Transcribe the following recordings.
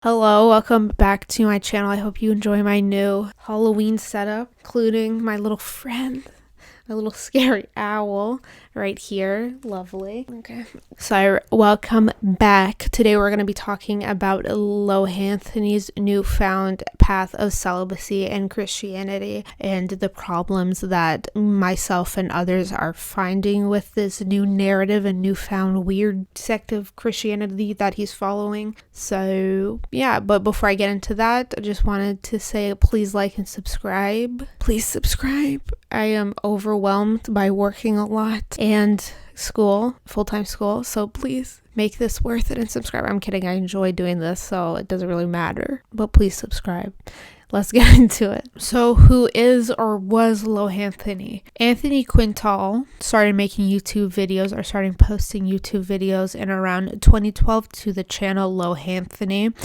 Hello, welcome back to my channel. I hope you enjoy my new Halloween setup, including my little friend, my little scary owl right here. Lovely. Okay. So welcome back. Today we're going to be talking about Lohanthony's newfound path of celibacy and Christianity and the problems that myself and others are finding with this new narrative and newfound weird sect of Christianity that he's following. So yeah, but before I get into that, I just wanted to say please like and subscribe. Please subscribe. I am overwhelmed by working a lot and school, full-time school, so please make this worth it and subscribe. I'm kidding, I enjoy doing this, so it doesn't really matter, but please subscribe. Let's get into it. So who is or was Lohanthony? Anthony Quintal started making YouTube videos or starting posting YouTube videos in around 2012 to the channel Lohanthony.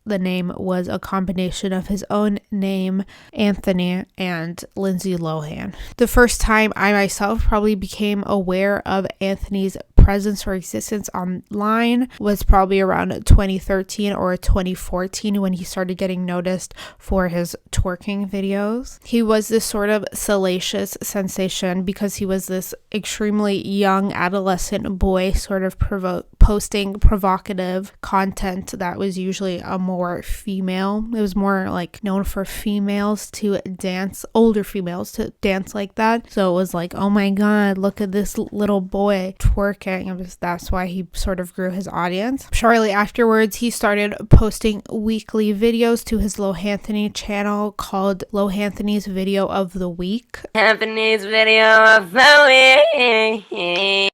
The name was a combination of his own name, Anthony, and Lindsay Lohan. The first time I myself probably became aware of Anthony's presence or existence online was probably around 2013 or 2014 when he started getting noticed for his twerking videos. He was this sort of salacious sensation because he was this extremely young adolescent boy sort of posting provocative content that was usually a more female. It was more like known for females to dance, older females to dance like that. So it was like, oh my god, look at this little boy twerking. That's why he sort of grew his audience. Shortly afterwards, he started posting weekly videos to his Lohanthony channel called Lohanthony's Video of the Week. Anthony's Video of the Week.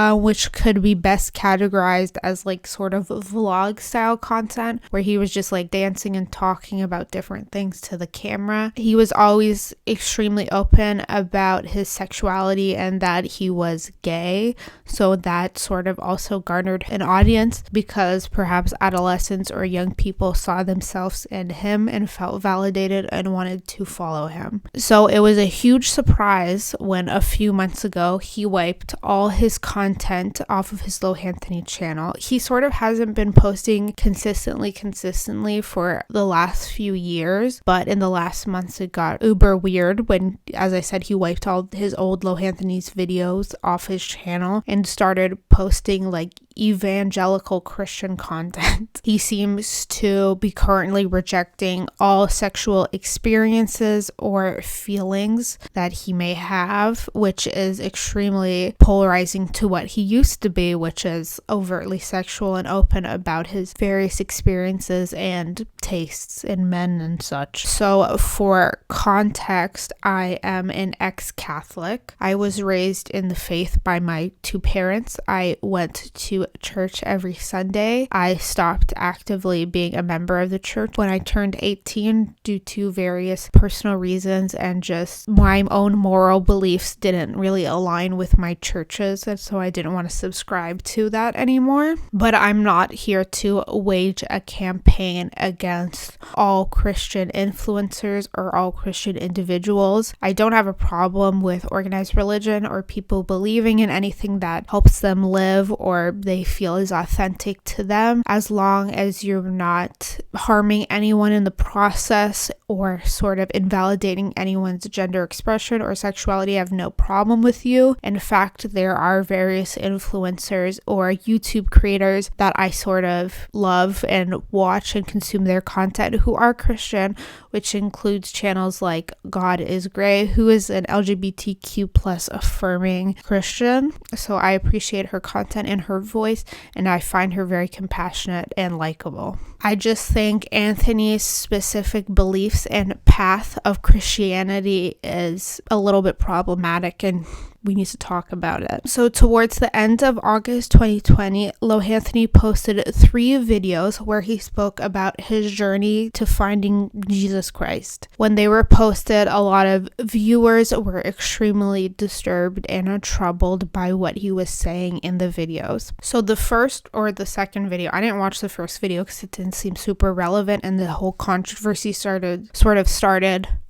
Which could be best categorized as like sort of vlog style content where he was just like dancing and talking about different things to the camera. He was always extremely open about his sexuality and that he was gay, so that sort of also garnered an audience because perhaps adolescents or young people saw themselves in him and felt validated and wanted to follow him. So it was a huge surprise when a few months ago he wiped all his content off of his Lohanthony channel. He sort of hasn't been posting consistently for the last few years, but in the last months it got uber weird when, as I said, he wiped all his old Lohanthony's videos off his channel and started posting like evangelical Christian content. He seems to be currently rejecting all sexual experiences or feelings that he may have, which is extremely polarizing to what he used to be, which is overtly sexual and open about his various experiences and tastes in men and such. So for context, I am an ex-Catholic. I was raised in the faith by my two parents. I went to church every Sunday. I stopped actively being a member of the church when I turned 18 due to various personal reasons, and just my own moral beliefs didn't really align with my church's, and so I didn't want to subscribe to that anymore. But I'm not here to wage a campaign against all Christian influencers or all Christian individuals. I don't have a problem with organized religion or people believing in anything that helps them live or they feel is authentic to them, as long as you're not harming anyone in the process or sort of invalidating anyone's gender expression or sexuality. I have no problem with you. In fact, there are various influencers or YouTube creators that I sort of love and watch and consume their content who are Christian, which includes channels like God is Gray, who is an LGBTQ plus affirming Christian. So I appreciate her content and her voice, and I find her very compassionate and likable. I just think Anthony's specific beliefs and path of Christianity is a little bit problematic, and we need to talk about it. So towards the end of August 2020, Lohanthony posted 3 videos where he spoke about his journey to finding Jesus Christ. When they were posted, a lot of viewers were extremely disturbed and troubled by what he was saying in the videos. So the first or the second video, I didn't watch the first video because it didn't seem super relevant, and the whole controversy started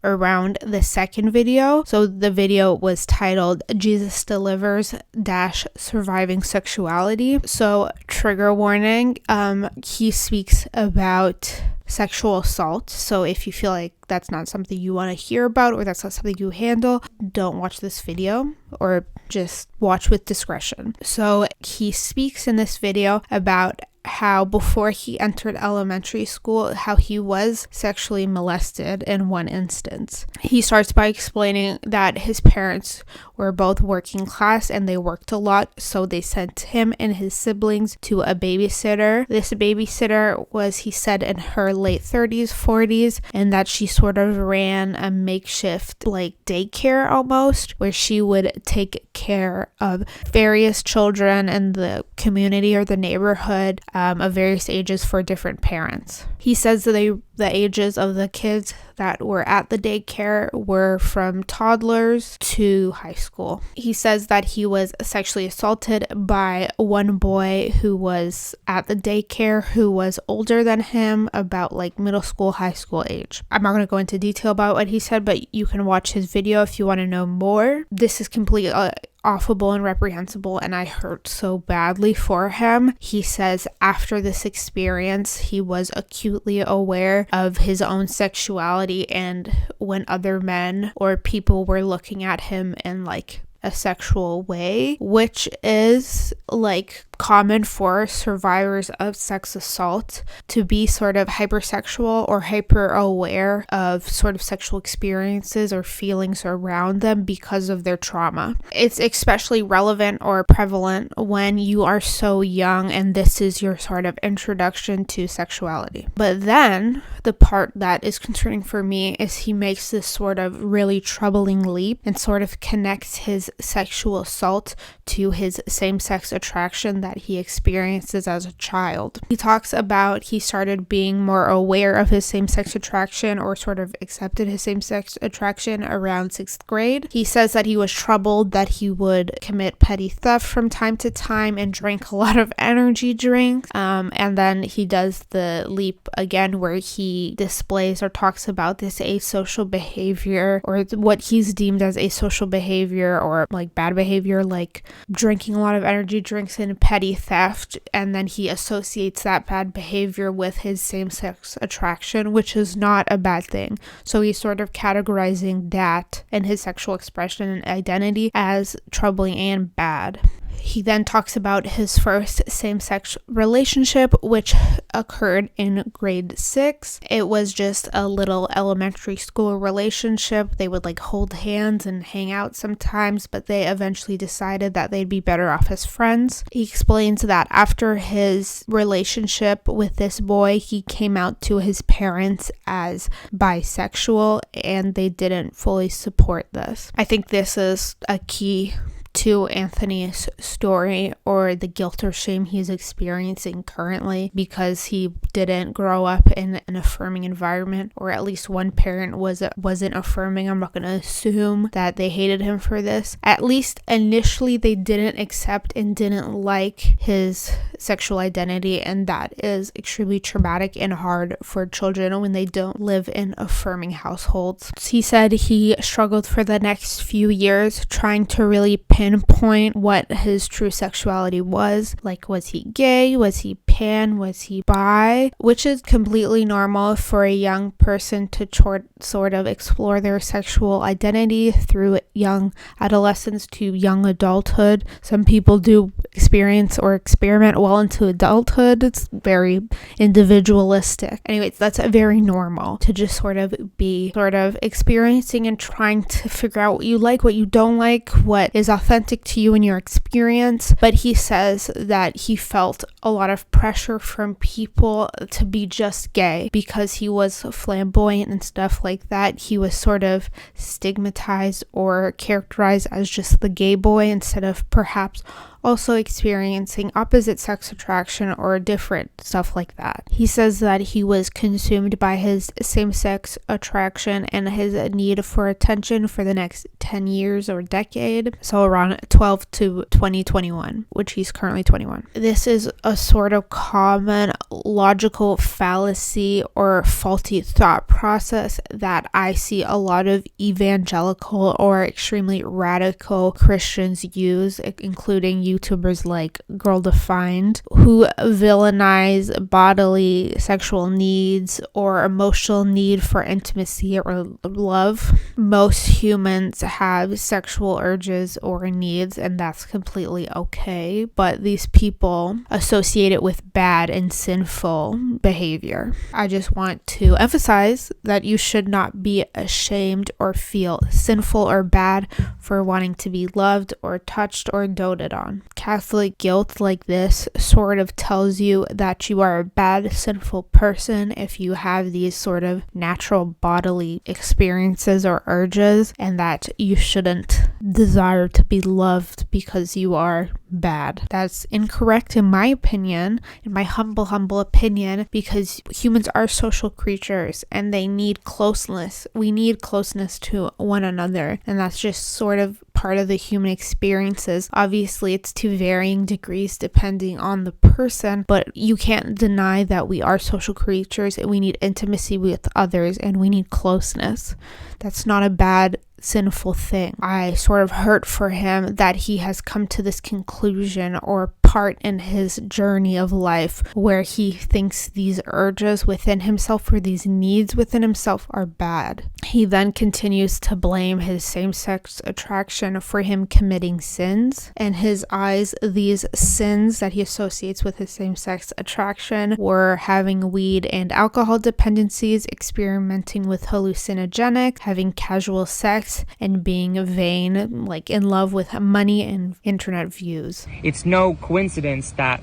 around the second video. So the video was titled Jesus Delivers Surviving Sexuality. So trigger warning, he speaks about sexual assault. So if you feel like that's not something you want to hear about or that's not something you handle, don't watch this video or just watch with discretion. So he speaks in this video about how before he entered elementary school, how he was sexually molested in one instance. He starts by explaining that his parents were both working class and they worked a lot, so they sent him and his siblings to a babysitter. This babysitter was, he said, in her late 30s, 40s, and that she sort of ran a makeshift like daycare almost, where she would take care of various children in the community or the neighborhood of various ages for different parents. He says that the ages of the kids that were at the daycare were from toddlers to high school. He says that he was sexually assaulted by one boy who was at the daycare who was older than him, about like middle school, high school age. I'm not going to go into detail about what he said, but you can watch his video if you want to know more. This is completely awful and reprehensible, and I hurt so badly for him. He says after this experience, he was acutely aware of his own sexuality, and when other men or people were looking at him in like a sexual way, which is like common for survivors of sex assault to be sort of hypersexual or hyper aware of sort of sexual experiences or feelings around them because of their trauma. It's especially relevant or prevalent when you are so young and this is your sort of introduction to sexuality. But then the part that is concerning for me is he makes this sort of really troubling leap and sort of connects his sexual assault to his same-sex attraction that he experiences as a child. He talks about he started being more aware of his same-sex attraction or sort of accepted his same-sex attraction around 6th grade. He says that he was troubled that he would commit petty theft from time to time and drink a lot of energy drinks. And then he does the leap again where he displays or talks about this asocial behavior or what he's deemed as asocial behavior or like bad behavior, like drinking a lot of energy drinks and petty theft, and then he associates that bad behavior with his same-sex attraction, which is not a bad thing. So he's sort of categorizing that and his sexual expression and identity as troubling and bad. He then talks about his first same-sex relationship, which occurred in grade 6. It was just a little elementary school relationship. They would like hold hands and hang out sometimes, but they eventually decided that they'd be better off as friends. He explains that after his relationship with this boy, he came out to his parents as bisexual, and they didn't fully support this. I think this is a key to Anthony's story or the guilt or shame he's experiencing currently because he didn't grow up in an affirming environment, or at least one parent wasn't affirming. I'm not going to assume that they hated him for this. At least initially they didn't accept and didn't like his sexual identity, and that is extremely traumatic and hard for children when they don't live in affirming households. He said he struggled for the next few years trying to really pinpoint what his true sexuality was. Like, was he gay? Was he pan? Was he bi? Which is completely normal for a young person to sort of explore their sexual identity through young adolescence to young adulthood. Some people do experience or experiment well into adulthood. It's very individualistic. Anyways, that's very normal to just sort of be experiencing and trying to figure out what you like, what you don't like, what is authentic to you in your experience. But he says that he felt a lot of pressure from people to be just gay because he was flamboyant and stuff like that. He was sort of stigmatized or characterized as just the gay boy instead of perhaps also experiencing opposite sex attraction or different stuff like that. He says that he was consumed by his same-sex attraction and his need for attention for the next 10 years or decade, so around 12 to 2021, which he's currently 21. This is a sort of common logical fallacy or faulty thought process that I see a lot of evangelical or extremely radical Christians use, including YouTubers like Girl Defined, who villainize bodily sexual needs or emotional need for intimacy or love. Most humans have sexual urges or needs, and that's completely okay, but these people associate it with bad and sinful behavior. I just want to emphasize that you should not be ashamed or feel sinful or bad for wanting to be loved or touched or doted on. Catholic guilt like this sort of tells you that you are a bad, sinful person if you have these sort of natural bodily experiences or urges, and that you shouldn't desire to be loved because you are bad. That's incorrect in my opinion, in my humble opinion, because humans are social creatures and they need closeness. We need closeness to one another, and that's just sort of part of the human experiences. Obviously, it's to varying degrees depending on the person, but you can't deny that we are social creatures and we need intimacy with others and we need closeness. That's not a bad, sinful thing. I sort of hurt for him that he has come to this conclusion or part in his journey of life where he thinks these urges within himself or these needs within himself are bad. He then continues to blame his same-sex attraction for him committing sins. In his eyes, these sins that he associates with his same-sex attraction were having weed and alcohol dependencies, experimenting with hallucinogenic, having casual sex, and being vain, like in love with money and internet views. It's no coincidence that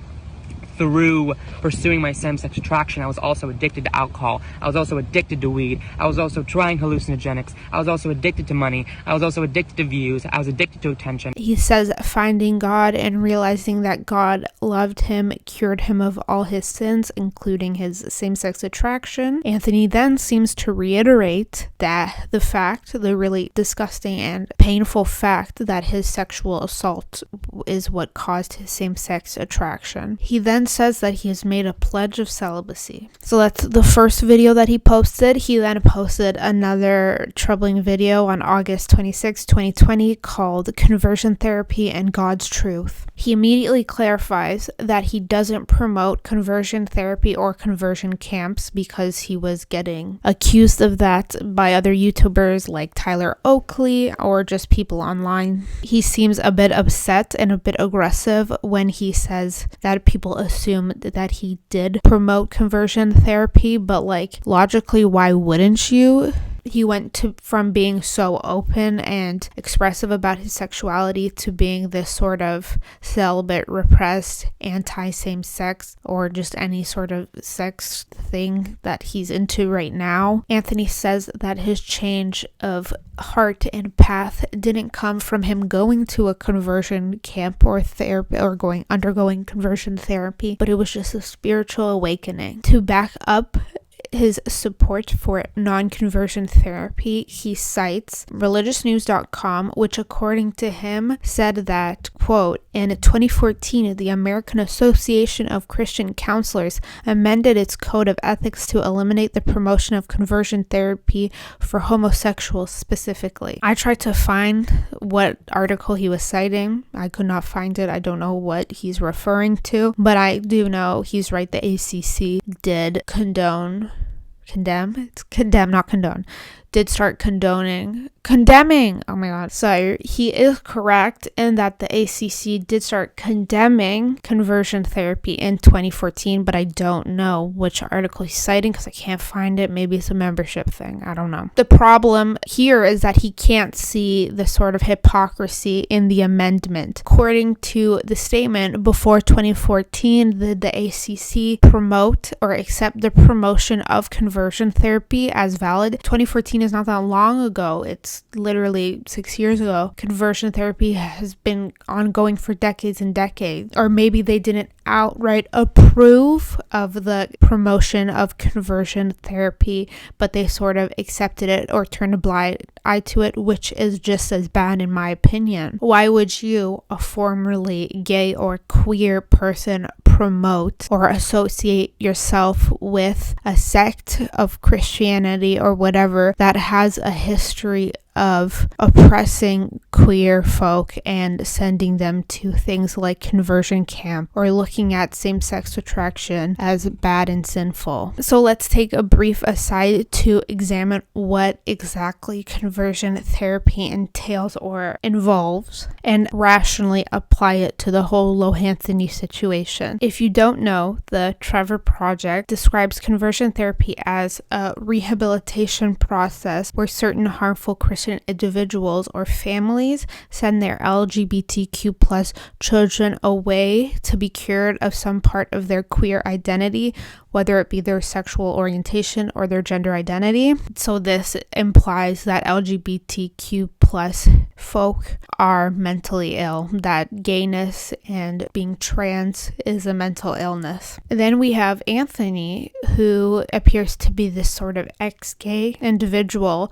through pursuing my same-sex attraction, I was also addicted to alcohol. I was also addicted to weed. I was also trying hallucinogenics. I was also addicted to money. I was also addicted to views. I was addicted to attention. He says finding God and realizing that God loved him cured him of all his sins, including his same-sex attraction. Anthony then seems to reiterate that the really disgusting and painful fact that his sexual assault is what caused his same-sex attraction. He then says that he has made a pledge of celibacy. So that's the first video that he posted. He then posted another troubling video on August 26, 2020 called Conversion Therapy and God's Truth. He immediately clarifies that he doesn't promote conversion therapy or conversion camps because he was getting accused of that by other YouTubers like Tyler Oakley or just people online. He seems a bit upset and a bit aggressive when he says that people assume that he did promote conversion therapy, but like logically, why wouldn't you? He went from being so open and expressive about his sexuality to being this sort of celibate, repressed, anti-same-sex, or just any sort of sex thing that he's into right now. Anthony says that his change of heart and path didn't come from him going to a conversion camp or therapy or undergoing conversion therapy, but it was just a spiritual awakening. To back up his support for non-conversion therapy, he cites religiousnews.com, which according to him said that, quote, in 2014, the American Association of Christian Counselors amended its code of ethics to eliminate the promotion of conversion therapy for homosexuals specifically. I tried to find what article he was citing. I could not find it. I don't know what he's referring to, but I do know he's right. The ACC did condemn, not condone, did start condemning, oh my god. So he is correct in that the ACC did start condemning conversion therapy in 2014, but I don't know which article he's citing because I can't find it. Maybe it's a membership thing. I don't know. The problem here is that he can't see the sort of hypocrisy in the amendment. According to the statement, before 2014, did the ACC promote or accept the promotion of conversion therapy as valid? 2014 is not that long ago. It's literally 6 years ago. Conversion therapy has been ongoing for decades and decades. Or maybe they didn't outright approve of the promotion of conversion therapy, but they sort of accepted it or turned a blind eye to it, which is just as bad in my opinion. Why would you, a formerly gay or queer person, promote or associate yourself with a sect of Christianity or whatever that has a history of oppressing queer folk and sending them to things like conversion camp, or looking at same-sex attraction as bad and sinful? So let's take a brief aside to examine what exactly conversion therapy entails or involves, and rationally apply it to the whole Lohanthony situation. If you don't know, the Trevor Project describes conversion therapy as a rehabilitation process where certain harmful Christian individuals or families send their LGBTQ plus children away to be cured of some part of their queer identity, whether it be their sexual orientation or their gender identity. So this implies that LGBTQ plus folk are mentally ill, that gayness and being trans is a mental illness. Then we have Anthony, who appears to be this sort of ex-gay individual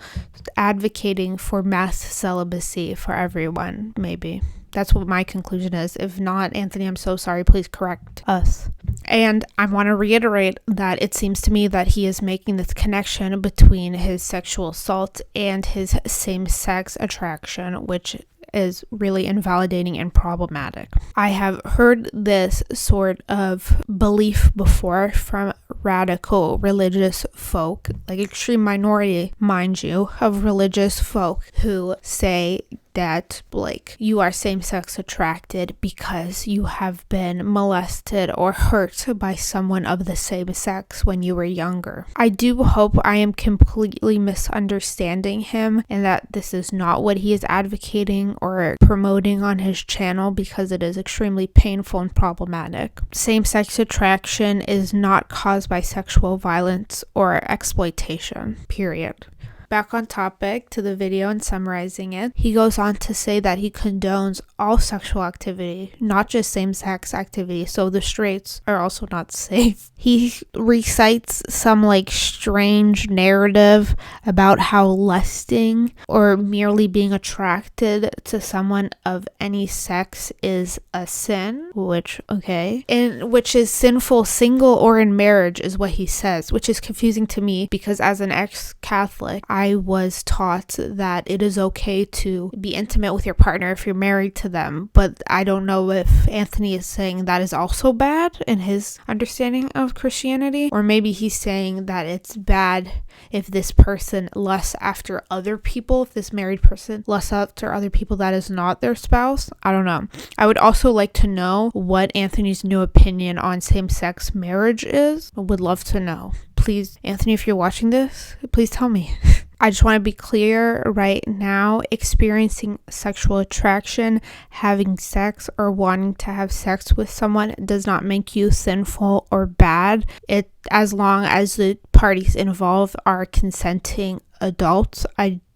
advocating for mass celibacy for everyone, maybe. That's what my conclusion is. If not, Anthony, I'm so sorry. Please correct us. And I want to reiterate that it seems to me that he is making this connection between his sexual assault and his same-sex attraction, which is really invalidating and problematic. I have heard this sort of belief before from radical religious folk, like extreme minority, mind you, of religious folk who say that like you are same-sex attracted because you have been molested or hurt by someone of the same sex when you were younger. I do hope I am completely misunderstanding him and that this is not what he is advocating or promoting on his channel, because it is extremely painful and problematic. Same-sex attraction is not caused by sexual violence or exploitation, period. Back on topic to the video and summarizing it, he goes on to say that he condones all sexual activity, not just same-sex activity, so the straights are also not safe. He recites some like strange narrative about how lusting or merely being attracted to someone of any sex is a sin, which is sinful single or in marriage is what he says, which is confusing to me because as an ex-Catholic, I was taught that it is okay to be intimate with your partner if you're married to them, but I don't know if Anthony is saying that is also bad in his understanding of Christianity, or maybe he's saying that it's bad if this person lusts after other people, if this married person lusts after other people that is not their spouse. I don't know. I would also like to know what Anthony's new opinion on same-sex marriage is. I would love to know. Please, Anthony, if you're watching this, please tell me. I just want to be clear right now, experiencing sexual attraction, having sex, or wanting to have sex with someone does not make you sinful or bad. As long as the parties involved are consenting adults,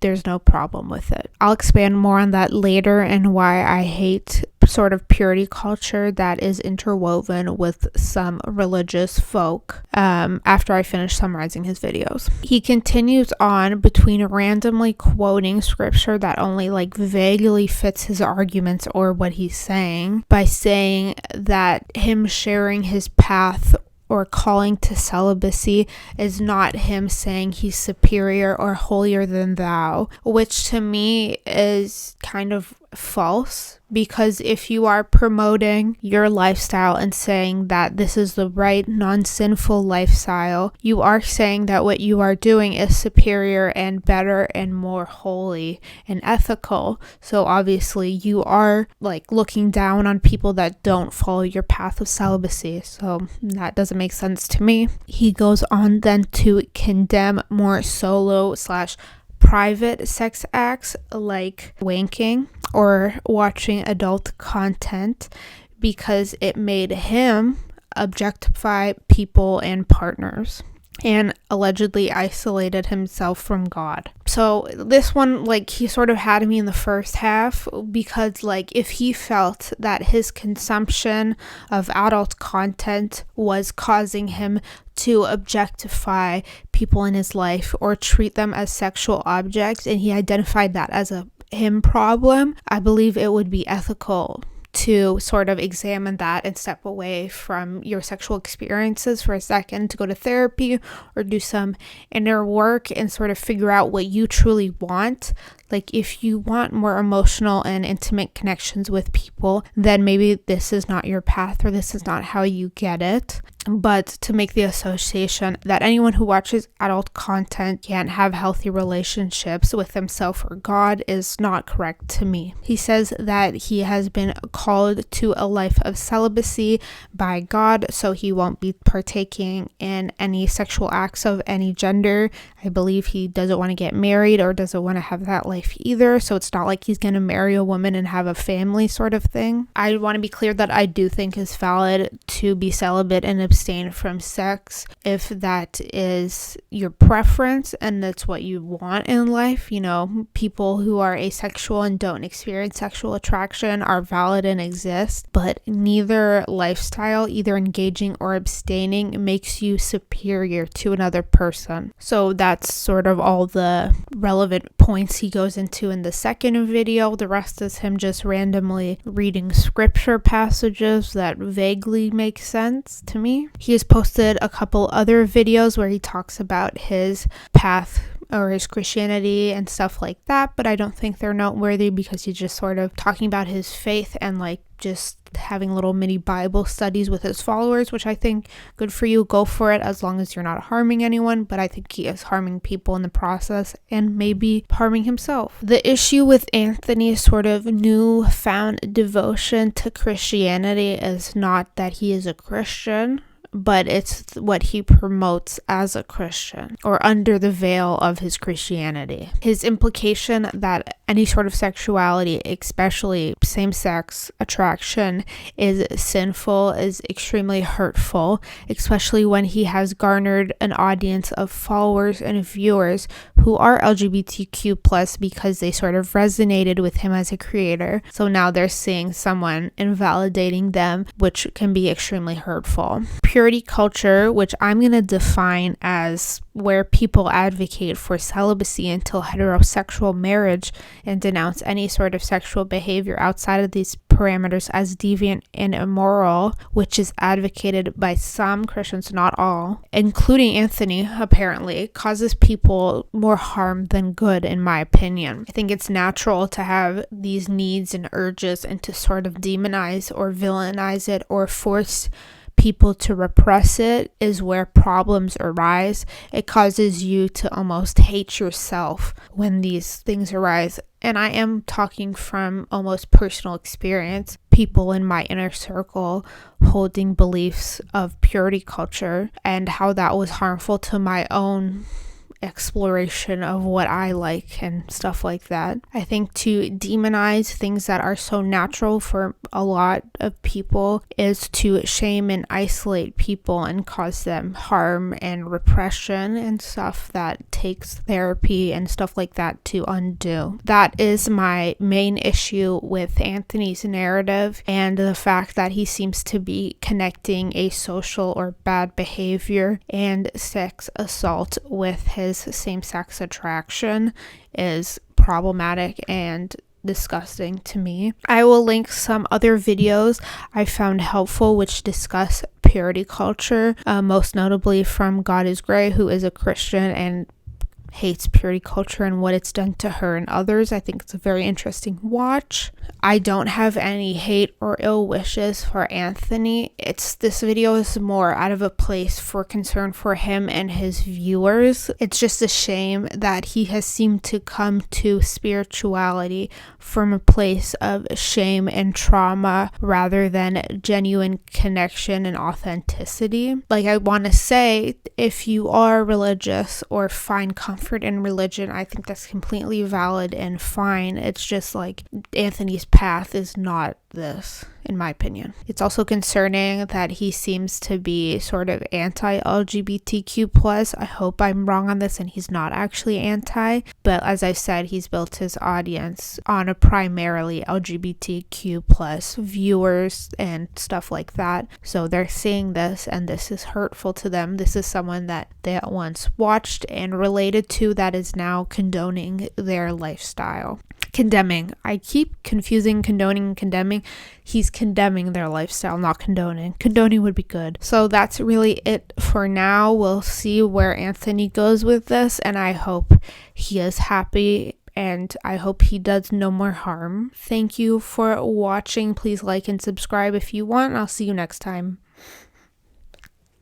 there's no problem with it. I'll expand more on that later and why I hate sort of purity culture that is interwoven with some religious folk after I finish summarizing his videos. He continues on between randomly quoting scripture that only like vaguely fits his arguments or what he's saying by saying that him sharing his path or calling to celibacy is not him saying he's superior or holier than thou, which to me is kind of false, because if you are promoting your lifestyle and saying that this is the right non-sinful lifestyle, you are saying that what you are doing is superior and better and more holy and ethical. So obviously you are like looking down on people that don't follow your path of celibacy. So that doesn't make sense to me. He goes on then to condemn more solo/private sex acts like wanking or watching adult content because it made him objectify people and partners. and allegedly isolated himself from God. So this one, like, he sort of had me in the first half because, like, if he felt that his consumption of adult content was causing him to objectify people in his life or treat them as sexual objects, and he identified that as a him problem, I believe it would be ethical to sort of examine that and step away from your sexual experiences for a second, to go to therapy or do some inner work and sort of figure out what you truly want. Like, if you want more emotional and intimate connections with people, then maybe this is not your path, or this is not how you get it. But to make the association that anyone who watches adult content can't have healthy relationships with himself or God is not correct to me. He says that he has been called to a life of celibacy by God, so he won't be partaking in any sexual acts of any gender. I believe he doesn't want to get married or doesn't want to have that life either, so it's not like he's going to marry a woman and have a family sort of thing. I want to be clear that I do think it's valid to be celibate and abstain from sex if that is your preference and that's what you want in life. You know, people who are asexual and don't experience sexual attraction are valid and exist, but neither lifestyle, either engaging or abstaining, makes you superior to another person. So that's sort of all the relevant points he goes into in the second video. The rest is him just randomly reading scripture passages that vaguely make sense to me. He has posted a couple other videos where he talks about his path or his Christianity and stuff like that, but I don't think they're noteworthy because he's just sort of talking about his faith and like just having little mini Bible studies with his followers, which I think good for you. Go for it as long as you're not harming anyone, but I think he is harming people in the process and maybe harming himself. The issue with Anthony's sort of newfound devotion to Christianity is not that he is a Christian, but it's what he promotes as a Christian or under the veil of his Christianity. His implication that any sort of sexuality, especially same-sex attraction, is sinful is extremely hurtful, especially when he has garnered an audience of followers and viewers who are LGBTQ+ because they sort of resonated with him as a creator. So now they're seeing someone invalidating them, which can be extremely hurtful. Purity culture, which I'm going to define as where people advocate for celibacy until heterosexual marriage and denounce any sort of sexual behavior outside of these parameters as deviant and immoral, which is advocated by some Christians, not all, including Anthony, apparently, causes people more harm than good, in my opinion. I think it's natural to have these needs and urges and to sort of demonize or villainize it or force people to repress it is where problems arise. It causes you to almost hate yourself when these things arise. And I am talking from almost personal experience. People in my inner circle holding beliefs of purity culture and how that was harmful to my own exploration of what I like and stuff like that. I think to demonize things that are so natural for a lot of people is to shame and isolate people and cause them harm and repression and stuff that takes therapy and stuff like that to undo. That is my main issue with Anthony's narrative and the fact that he seems to be connecting asocial or bad behavior and sex assault with his same-sex attraction is problematic and disgusting to me. I will link some other videos I found helpful which discuss purity culture, most notably from God is Gray, who is a Christian and hates purity culture and what it's done to her and others. I think it's a very interesting watch. I don't have any hate or ill wishes for Anthony. This video is more out of a place for concern for him and his viewers. It's just a shame that he has seemed to come to spirituality from a place of shame and trauma rather than genuine connection and authenticity. Like, I want to say, if you are religious or find comfort in religion, I think that's completely valid and fine. It's just like Anthony's path is not this. in my opinion. It's also concerning that he seems to be sort of anti-LGBTQ+. I hope I'm wrong on this and he's not actually anti, but as I said, he's built his audience on a primarily LGBTQ+ viewers and stuff like that. So they're seeing this and this is hurtful to them. This is someone that they at once watched and related to that is now condoning their lifestyle. Condemning. I keep confusing condoning and condemning. He's condemning their lifestyle, not condoning. Condoning would be good. So that's really it for now. We'll see where Anthony goes with this, and I hope he is happy and I hope he does no more harm. Thank you for watching. Please like and subscribe if you want. I'll see you next time.